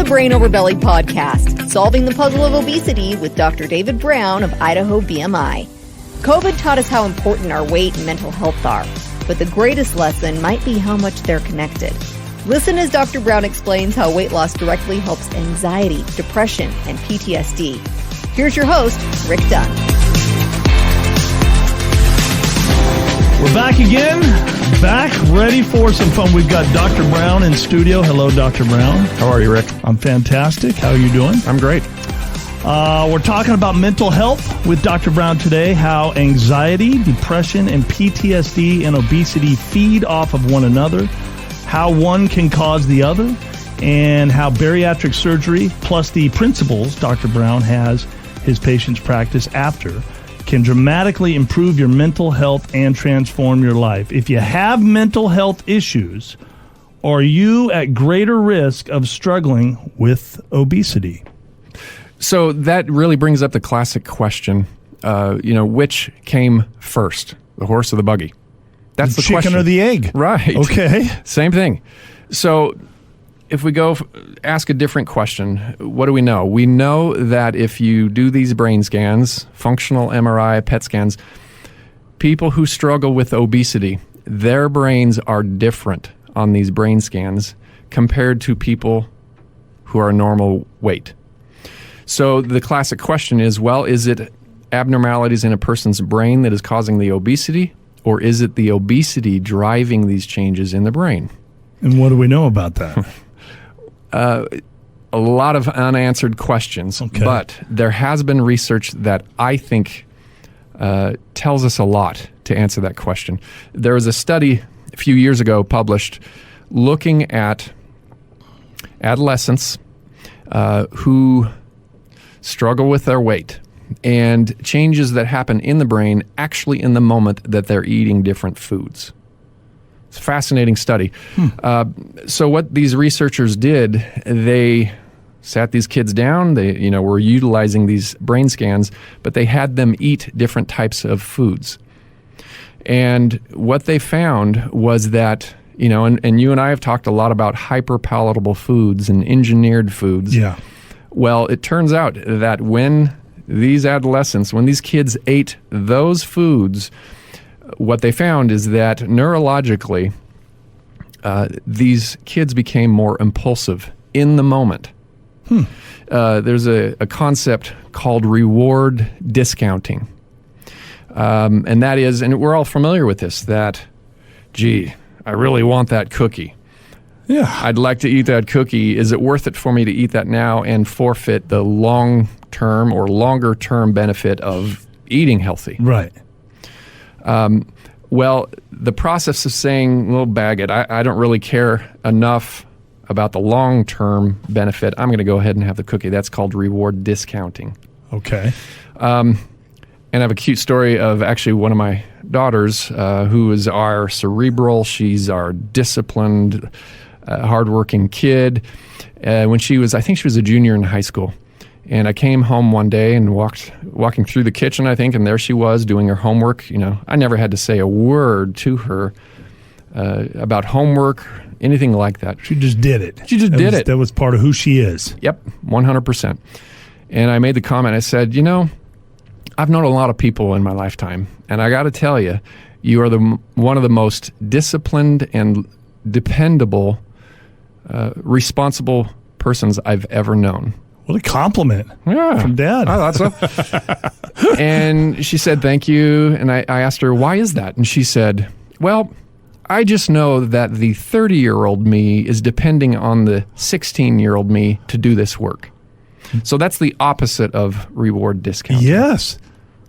Brain Over Belly podcast, solving the puzzle of obesity with Dr. David Brown of Idaho BMI. COVID taught us how important our weight and mental health are, but the greatest lesson might be how much they're connected. Listen as Dr. Brown explains how weight loss directly helps anxiety, depression, and PTSD. Here's your host, Rick Dunn. We're back again. Back, ready for some fun. We've got Dr. Brown in studio. Hello, Dr. Brown. How are you, Rick? I'm fantastic. How are you doing? I'm great. We're talking about mental health with Dr. Brown today, how anxiety, depression, and PTSD and obesity feed off of one another, how one can cause the other, and how bariatric surgery, plus the principles Dr. Brown has his patients practice after, can dramatically improve your mental health and transform your life. If you have mental health issues, are you at greater risk of struggling with obesity? So that really brings up the classic question, which came first, the horse or the buggy? That's the chicken question. Or the egg? Right. Okay. Same thing. So if we go ask a different question, what do we know? We know that if you do these brain scans, functional MRI, PET scans, people who struggle with obesity, their brains are different on these brain scans compared to people who are normal weight. So the classic question is, well, is it abnormalities in a person's brain that is causing the obesity, or is it the obesity driving these changes in the brain? And what do we know about that? A lot of unanswered questions, okay. But there has been research that I think tells us a lot to answer that question. There was a study a few years ago published looking at adolescents who struggle with their weight and changes that happen in the brain actually in the moment that they're eating different foods. It's a fascinating study. So what these researchers did, they sat these kids down. They, were utilizing these brain scans, but they had them eat different types of foods. And what they found was that, and you and I have talked a lot about hyperpalatable foods and engineered foods. Yeah. Well, it turns out that when these kids ate those foods, what they found is that neurologically, these kids became more impulsive in the moment. There's a concept called reward discounting. And that is, and we're all familiar with this, that, gee, I really want that cookie. Yeah. I'd like to eat that cookie. Is it worth it for me to eat that now and forfeit the long-term or longer-term benefit of eating healthy? Right. Well, the process of saying, well, bag it, I don't really care enough about the long-term benefit. I'm going to go ahead and have the cookie. That's called reward discounting. Okay. And I have a cute story of actually one of my daughters who is our cerebral. She's our disciplined, hardworking kid. When I think she was a junior in high school. And I came home one day and walking through the kitchen, I think, and there she was doing her homework. I never had to say a word to her about homework, anything like that. She just did it. That was part of who she is. Yep, 100%. And I made the comment, I said, I've known a lot of people in my lifetime, and I got to tell you, you are one of the most disciplined and dependable, responsible persons I've ever known. What a compliment from Dad. I thought so. And she said, thank you. And I asked her, why is that? And she said, well, I just know that the 30-year-old me is depending on the 16-year-old me to do this work. So that's the opposite of reward discounting. Yes.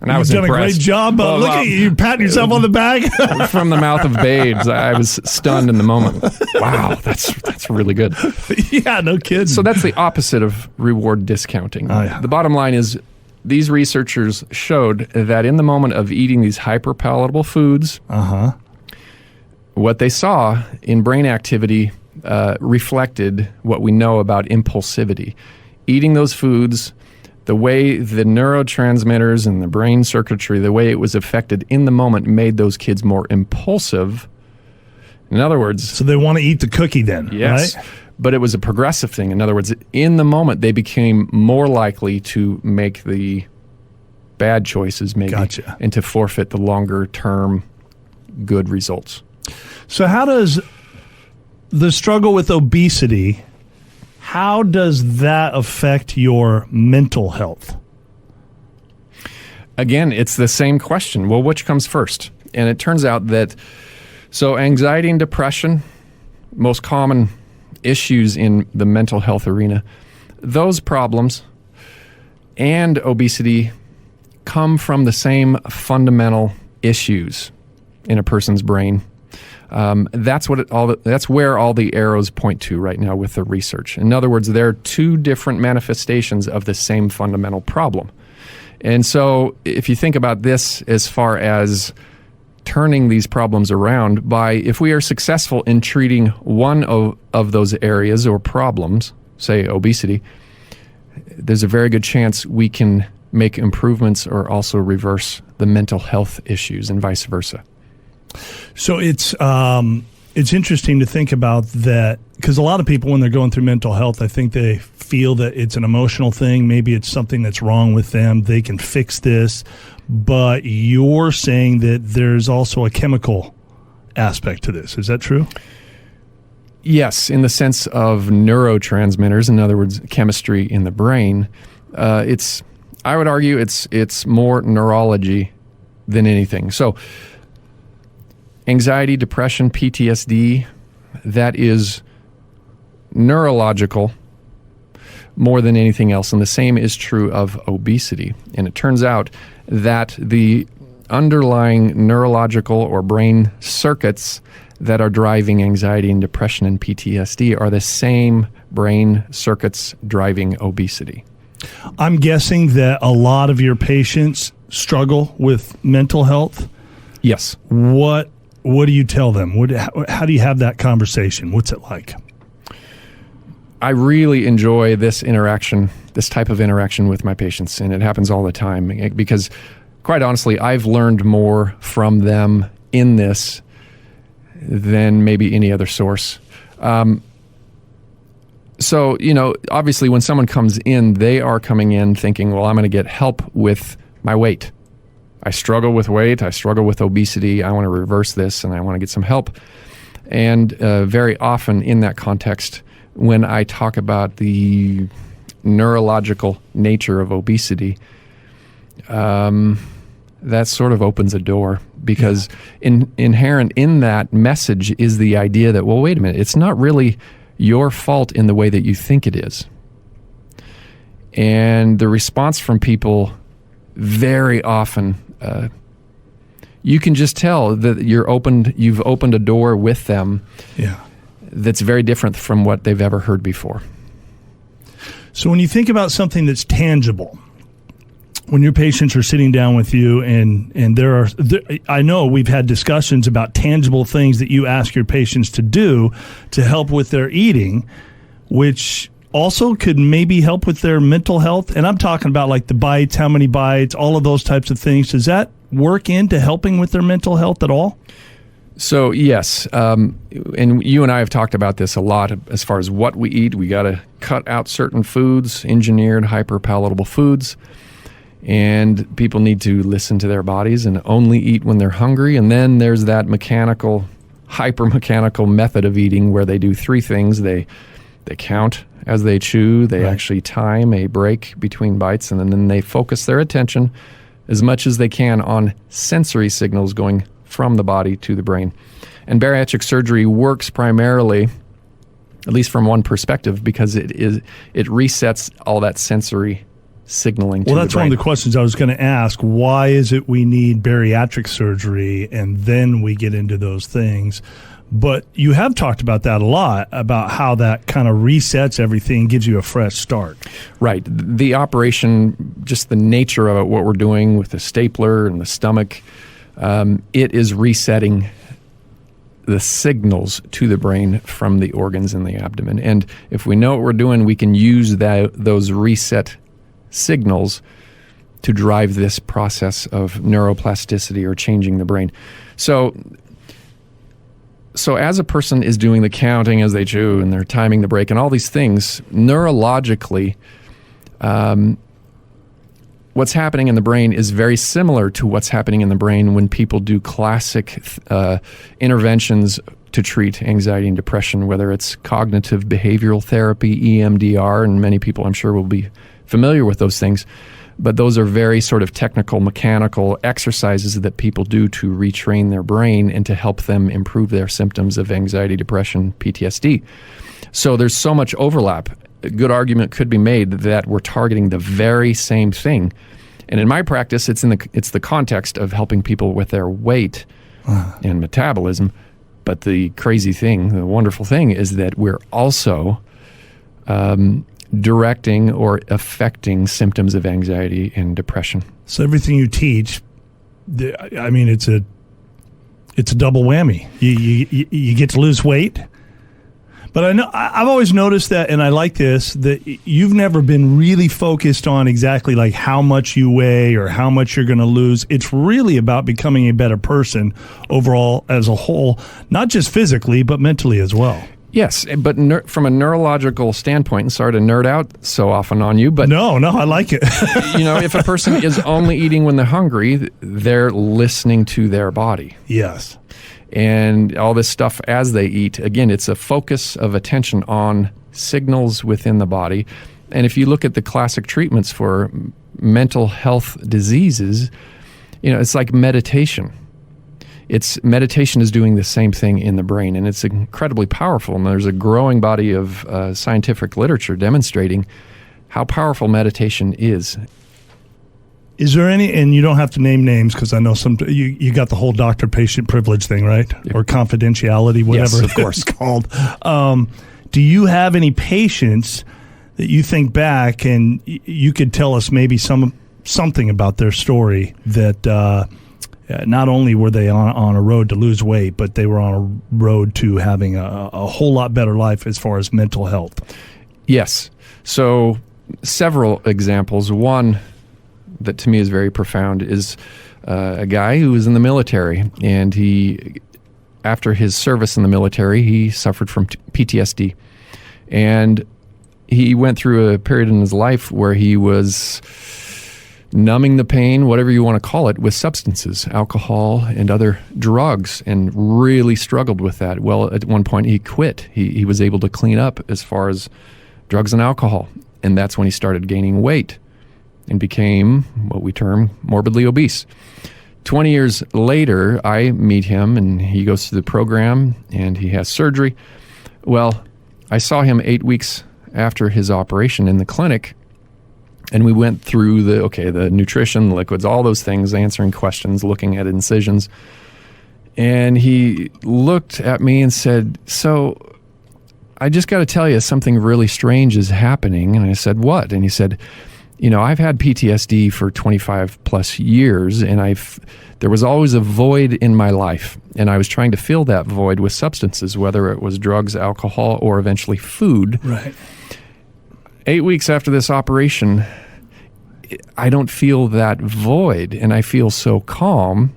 And I was You've done impressed. a great job. Look at you patting yourself on the back. From the mouth of babes. I was stunned in the moment. Wow, that's really good. Yeah, no kidding. So that's the opposite of reward discounting. Oh, yeah. The bottom line is these researchers showed that in the moment of eating these hyperpalatable foods, what they saw in brain activity reflected what we know about impulsivity. Eating those foods, the way the neurotransmitters and the brain circuitry, the way it was affected in the moment made those kids more impulsive. In other words... So they want to eat the cookie then, yes, right? but it was a progressive thing. In other words, in the moment, they became more likely to make the bad choices, maybe, Gotcha. and to forfeit the longer-term good results. So how does the struggle with obesity, how does that affect your mental health? Again, it's the same question. Well, which comes first? And it turns out that, so anxiety and depression, most common issues in the mental health arena, those problems and obesity come from the same fundamental issues in a person's brain. That's where all the arrows point to right now with the research. In other words, there are two different manifestations of the same fundamental problem. And so if you think about this as far as turning these problems around, if we are successful in treating one of those areas or problems, say obesity, there's a very good chance we can make improvements or also reverse the mental health issues and vice versa. So it's interesting to think about that, because a lot of people, when they're going through mental health, I think they feel that it's an emotional thing. Maybe it's something that's wrong with them. They can fix this. But you're saying that there's also a chemical aspect to this. Is that true? Yes, in the sense of neurotransmitters, in other words, chemistry in the brain. I would argue it's more neurology than anything. So anxiety, depression, PTSD, that is neurological more than anything else. And the same is true of obesity. And it turns out that the underlying neurological or brain circuits that are driving anxiety and depression and PTSD are the same brain circuits driving obesity. I'm guessing that a lot of your patients struggle with mental health. Yes. What do you tell them? How do you have that conversation? What's it like? I really enjoy this type of interaction with my patients, and it happens all the time because, quite honestly, I've learned more from them in this than maybe any other source. So, obviously when someone comes in, they are coming in thinking, well, I'm going to get help with my weight. I struggle with weight. I struggle with obesity. I want to reverse this, and I want to get some help. And very often in that context, when I talk about the neurological nature of obesity, that sort of opens a door, because inherent in that message is the idea that, well, wait a minute, it's not really your fault in the way that you think it is. And the response from people very often, you can just tell that you've opened a door with them that's very different from what they've ever heard before. So when you think about something that's tangible, when your patients are sitting down with you, and I know we've had discussions about tangible things that you ask your patients to do to help with their eating, which also could maybe help with their mental health. And I'm talking about like the bites, how many bites, all of those types of things. Does that work into helping with their mental health at all? So yes, and you and I have talked about this a lot as far as what we eat. We got to cut out certain foods, engineered, hyper-palatable foods. And people need to listen to their bodies and only eat when they're hungry. And then there's that hyper-mechanical method of eating where they do three things. They count as they chew. They actually time a break between bites. And then they focus their attention as much as they can on sensory signals going from the body to the brain. And bariatric surgery works primarily, at least from one perspective, because it resets all that sensory signaling to the brain. Well, that's one of the questions I was going to ask. Why is it we need bariatric surgery, and then we get into those things? But you have talked about that a lot, about how that kind of resets everything, gives you a fresh start. Right. The operation, just the nature of it, what we're doing with the stapler and the stomach, it is resetting the signals to the brain from the organs in the abdomen. And if we know what we're doing, we can use those reset signals to drive this process of neuroplasticity or changing the brain. So So as a person is doing the counting as they chew and they're timing the break and all these things, neurologically, what's happening in the brain is very similar to what's happening in the brain when people do classic interventions to treat anxiety and depression, whether it's cognitive behavioral therapy, EMDR, and many people I'm sure will be familiar with those things. But those are very sort of technical, mechanical exercises that people do to retrain their brain and to help them improve their symptoms of anxiety, depression, PTSD. So there's so much overlap. A good argument could be made that we're targeting the very same thing. And in my practice, it's the context of helping people with their weight and metabolism. But the crazy thing, the wonderful thing, is that we're also directing or affecting symptoms of anxiety and depression. So everything you teach, I mean, it's a double whammy. You get to lose weight, but I know I've always noticed that, and I like this, that you've never been really focused on exactly like how much you weigh or how much you're going to lose. It's really about becoming a better person overall as a whole, not just physically, but mentally as well. Yes, but from a neurological standpoint, and sorry to nerd out so often on you, but no, I like it. If a person is only eating when they're hungry, they're listening to their body. Yes. And all this stuff as they eat, again, it's a focus of attention on signals within the body. And if you look at the classic treatments for mental health diseases, it's like meditation. Meditation is doing the same thing in the brain, and it's incredibly powerful. And there's a growing body of scientific literature demonstrating how powerful meditation is. Is there any, and you don't have to name names because I know you got the whole doctor-patient privilege thing, right? Yep. Or confidentiality, whatever yes, of course. It's called. Do you have any patients that you think back and you could tell us maybe something about their story that not only were they on a road to lose weight, but they were on a road to having a whole lot better life as far as mental health? Yes. So several examples. One that to me is very profound is a guy who was in the military, and after his service in the military, he suffered from PTSD. And he went through a period in his life where he was numbing the pain, whatever you want to call it, with substances, alcohol and other drugs, and really struggled with that. Well, at one point he quit. He was able to clean up as far as drugs and alcohol. And that's when he started gaining weight and became what we term morbidly obese. 20 years later, I meet him, and he goes through the program, and he has surgery. Well, I saw him 8 weeks after his operation in the clinic, and we went through the nutrition, liquids, all those things, answering questions, looking at incisions. And he looked at me and said, "So I just got to tell you, something really strange is happening." And I said, "What?" And he said, "I've had PTSD for 25 plus years, and there was always a void in my life, and I was trying to fill that void with substances, whether it was drugs, alcohol, or eventually food." Right. 8 weeks after this operation, I don't feel that void, and I feel so calm.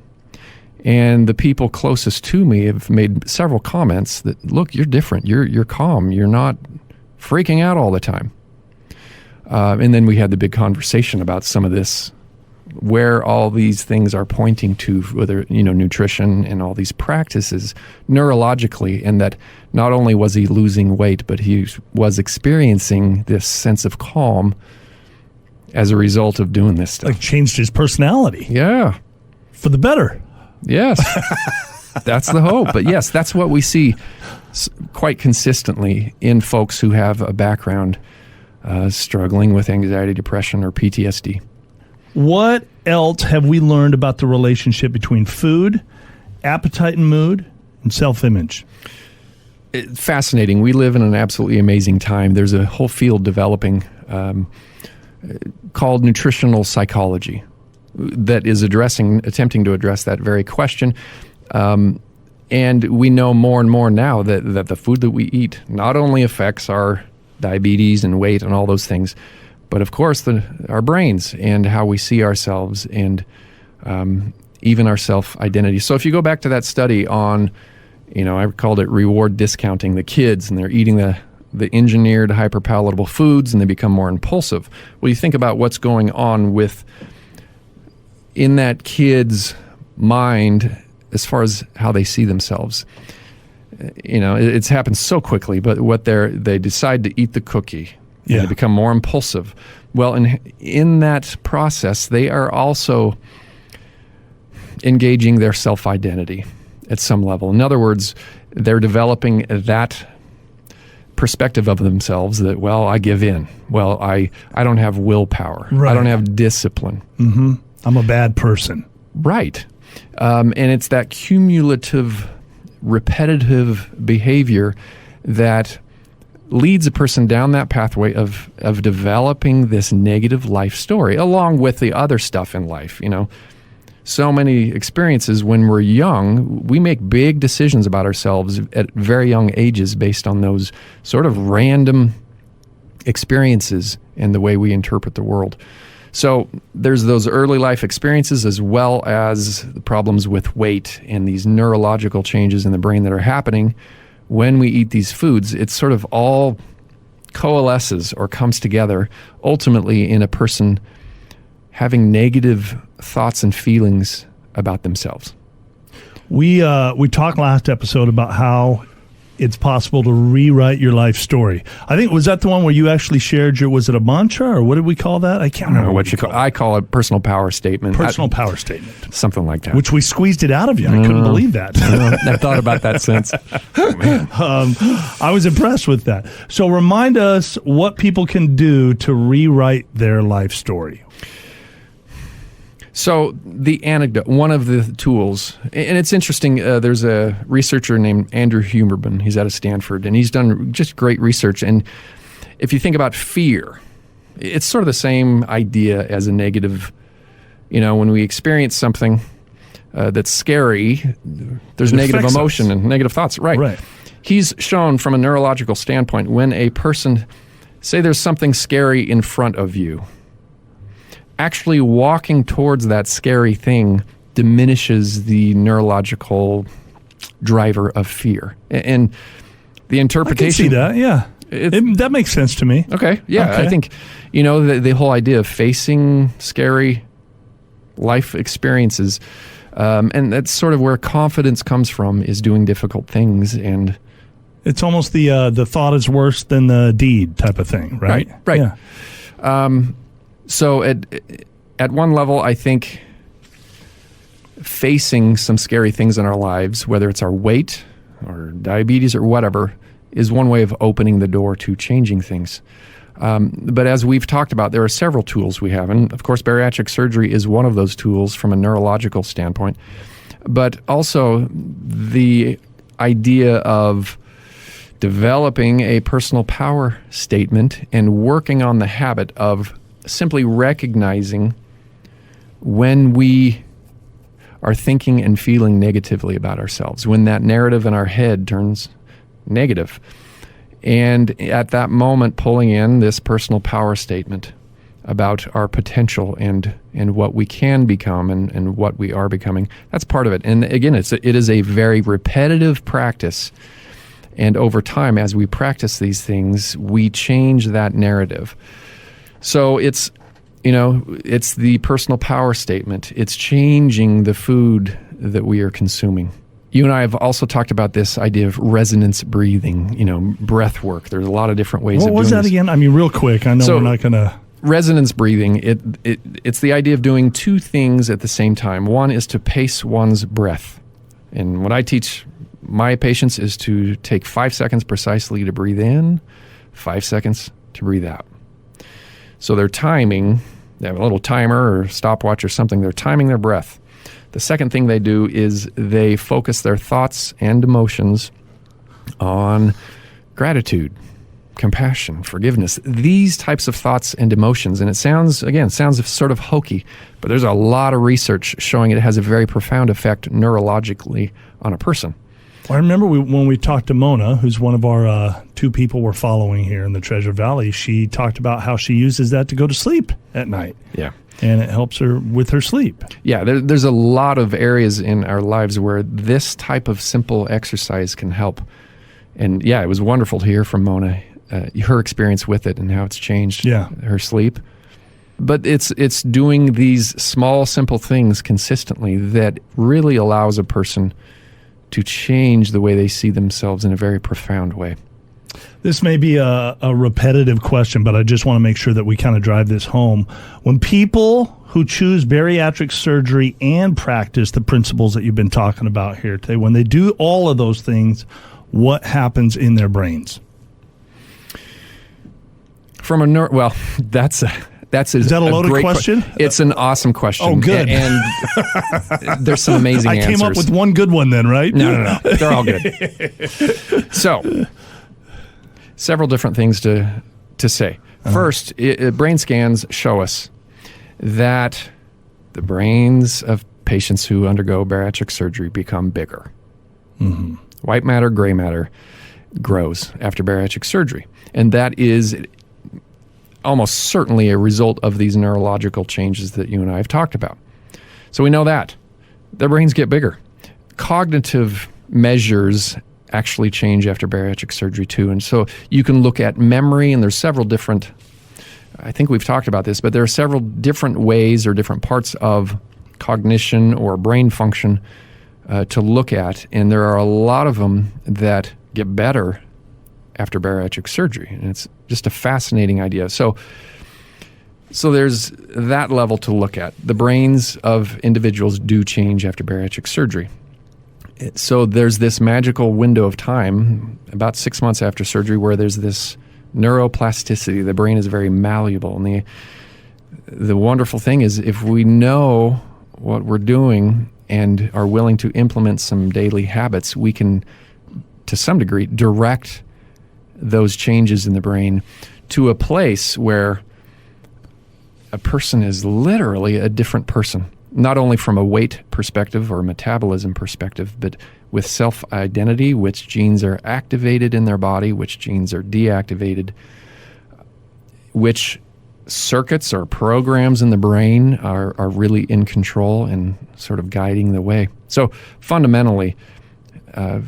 And the people closest to me have made several comments that, "Look, you're different. You're calm. You're not freaking out all the time." And then we had the big conversation about some of this, where all these things are pointing to, whether, nutrition and all these practices neurologically, and that not only was he losing weight, but he was experiencing this sense of calm as a result of doing this stuff. Like changed his personality. Yeah. For the better. Yes. That's the hope. But yes, that's what we see quite consistently in folks who have a background struggling with anxiety, depression, or PTSD. What else have we learned about the relationship between food, appetite and mood, and self-image? Fascinating. We live in an absolutely amazing time. There's a whole field developing called nutritional psychology that is attempting to address that very question. And we know more and more now that the food that we eat not only affects our diabetes and weight and all those things, but of course our brains and how we see ourselves, and even our self-identity. So if you go back to that study on I called it reward discounting the kids, and they're eating the engineered hyperpalatable foods, and they become more impulsive. Well, you think about what's going on in that kid's mind as far as how they see themselves. It's happened so quickly, but they decide to eat the cookie, and they become more impulsive. Well, in that process, they are also engaging their self-identity at some level. In other words, they're developing that perspective of themselves that, well, I give in. Well, I don't have willpower. Right. I don't have discipline. Mm-hmm. I'm a bad person. Right. And it's that cumulative, repetitive behavior that leads a person down that pathway of developing this negative life story, along with the other stuff in life. So many experiences when we're young, we make big decisions about ourselves at very young ages based on those sort of random experiences and the way we interpret the world. So there's those early life experiences, as well as the problems with weight and these neurological changes in the brain that are happening when we eat these foods. It sort of all coalesces or comes together ultimately in a person having negative thoughts and feelings about themselves. We talked last episode about how it's possible to rewrite your life story. I think, was that the one where you actually shared was it a mantra, or what did we call that? I can't remember what you call it. I call it personal power statement. Personal power statement. Something like that. Which we squeezed it out of you. I couldn't believe that. I've thought about that since. Oh, man. I was impressed with that. So remind us what people can do to rewrite their life story. So the anecdote, one of the tools, and it's interesting, there's a researcher named Andrew Huberman. He's out of Stanford, and he's done just great research. And if you think about fear, it's sort of the same idea as a negative. When we experience something that's scary, there's negative emotion and negative thoughts. Right. He's shown from a neurological standpoint, when a person, say there's something scary in front of you, actually walking towards that scary thing diminishes the neurological driver of fear. And the interpretation... I can see that, yeah. That makes sense to me. Okay, yeah. Okay. I think, the whole idea of facing scary life experiences, and that's sort of where confidence comes from, is doing difficult things. And it's almost the thought is worse than the deed type of thing, right? Right. Yeah. So at one level, I think facing some scary things in our lives, whether it's our weight or diabetes or whatever, is one way of opening the door to changing things. But as we've talked about, there are several tools we have. And of course, bariatric surgery is one of those tools from a neurological standpoint. But also the idea of developing a personal power statement and working on the habit of simply recognizing when we are thinking and feeling negatively about ourselves, when that narrative in our head turns negative. And at that moment, pulling in this personal power statement about our potential and what we can become and what we are becoming. That's part of it. And again, it is a very repetitive practice. And over time, as we practice these things, we change that narrative. So it's the personal power statement. It's changing the food that we are consuming. You and I have also talked about this idea of resonance breathing, breath work. There's a lot of different ways of doing this. What was that again? I mean, real quick. I know we're not going to... Resonance breathing, it's the idea of doing two things at the same time. One is to pace one's breath. And what I teach my patients is to take 5 seconds precisely to breathe in, 5 seconds to breathe out. So they're timing, they have a little timer or stopwatch or something, they're timing their breath. The second thing they do is they focus their thoughts and emotions on gratitude, compassion, forgiveness, these types of thoughts and emotions. And it sounds sort of hokey, but there's a lot of research showing it has a very profound effect neurologically on a person. I remember when we talked to Mona, who's one of our 2 people we're following here in the Treasure Valley, she talked about how she uses that to go to sleep at night. Yeah. And it helps her with her sleep. Yeah, there's a lot of areas in our lives where this type of simple exercise can help. And yeah, it was wonderful to hear from Mona, her experience with it and how it's changed her sleep. But it's doing these small, simple things consistently that really allows a person to change the way they see themselves in a very profound way. This may be a repetitive question, but I just want to make sure that we kind of drive this home. When people who choose bariatric surgery and practice the principles that you've been talking about here today, when they do all of those things, what happens in their brains? From a well, that's a loaded question? It's an awesome question. Oh, good. And there's some amazing answers. I came up with one good one then, right? No. They're all good. So, several different things to say. First, brain scans show us that the brains of patients who undergo bariatric surgery become bigger. Mm-hmm. White matter, gray matter grows after bariatric surgery. And that is almost certainly a result of these neurological changes that you and I have talked about. So we know that. Their brains get bigger. Cognitive measures actually change after bariatric surgery too. And so you can look at memory, and there's several different, I think we've talked about this, but there are several different ways or different parts of cognition or brain function to look at. And there are a lot of them that get better after bariatric surgery. And it's just a fascinating idea. So there's that level to look at. The brains of individuals do change after bariatric surgery. So there's this magical window of time, about 6 months after surgery, where there's this neuroplasticity. The brain is very malleable. And the wonderful thing is, if we know what we're doing and are willing to implement some daily habits, we can, to some degree, direct those changes in the brain to a place where a person is literally a different person, not only from a weight perspective or metabolism perspective, but with self-identity, which genes are activated in their body, which genes are deactivated, which circuits or programs in the brain are really in control and sort of guiding the way. So fundamentally, to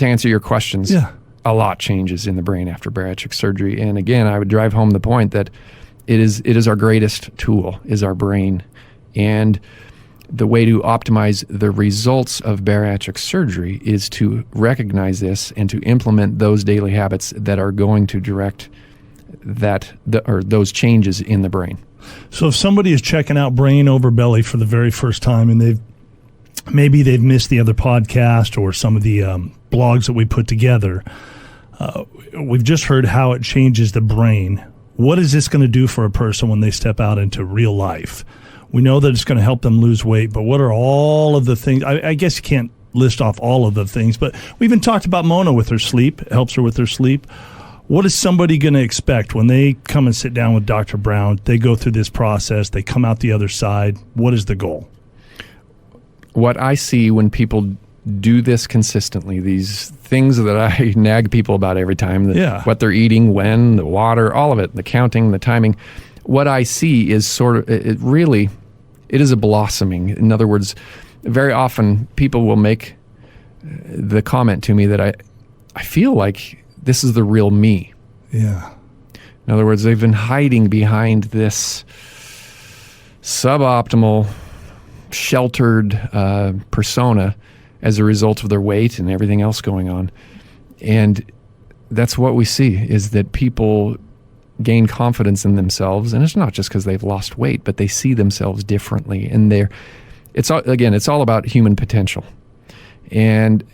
answer your questions, a lot changes in the brain after bariatric surgery. And again, I would drive home the point that it is our greatest tool, is our brain. And the way to optimize the results of bariatric surgery is to recognize this and to implement those daily habits that are going to direct those changes in the brain. So if somebody is checking out Brain Over Belly for the very first time, and they've missed the other podcast or some of the blogs that we put together, we've just heard how it changes the brain. What is this going to do for a person when they step out into real life? We know that it's going to help them lose weight, but what are all of the things? I guess you can't list off all of the things, but we even talked about Mona with her sleep. It helps her with her sleep. What is somebody going to expect when they come and sit down with Dr. Brown? They go through this process. They come out the other side. What is the goal? What I see when people do this consistently, these things that I nag people about every time, what they're eating, when, the water, all of it, the counting, the timing, what I see is sort of, it is a blossoming. In other words, very often people will make the comment to me that I feel like this is the real me. Yeah. In other words, they've been hiding behind this suboptimal, sheltered persona as a result of their weight and everything else going on. And that's what we see, is that people gain confidence in themselves. And it's not just because they've lost weight, but they see themselves differently. And it's all about human potential. And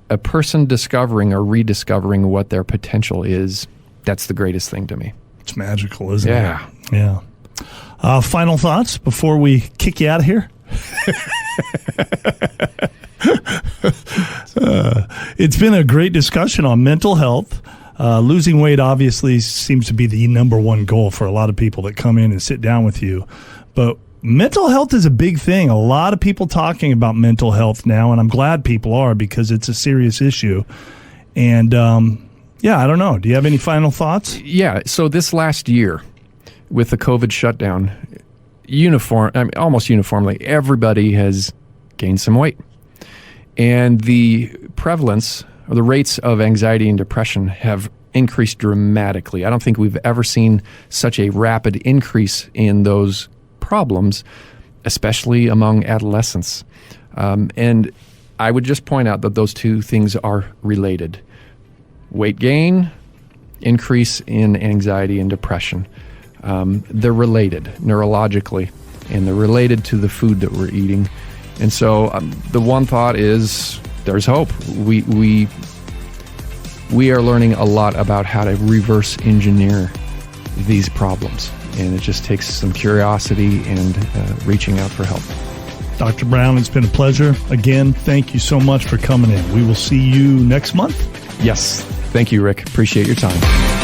a person discovering or rediscovering what their potential is, that's the greatest thing to me. It's magical, isn't it? Yeah. Yeah. Final thoughts before we kick you out of here? It's been a great discussion on mental health. Losing weight obviously seems to be the number one goal for a lot of people that come in and sit down with you. But mental health is a big thing. A lot of people talking about mental health now, and I'm glad people are because it's a serious issue. And I don't know. Do you have any final thoughts? Yeah. So this last year, with the COVID shutdown, almost uniformly, everybody has gained some weight. And the prevalence or the rates of anxiety and depression have increased dramatically. I don't think we've ever seen such a rapid increase in those problems, especially among adolescents. And I would just point out that those two things are related. Weight gain, increase in anxiety and depression. They're related neurologically, and they're related to the food that we're eating. And so the one thought is there's hope. We are learning a lot about how to reverse engineer these problems. And it just takes some curiosity and reaching out for help. Dr. Brown, it's been a pleasure. Again, thank you so much for coming in. We will see you next month. Yes. Thank you, Rick. Appreciate your time.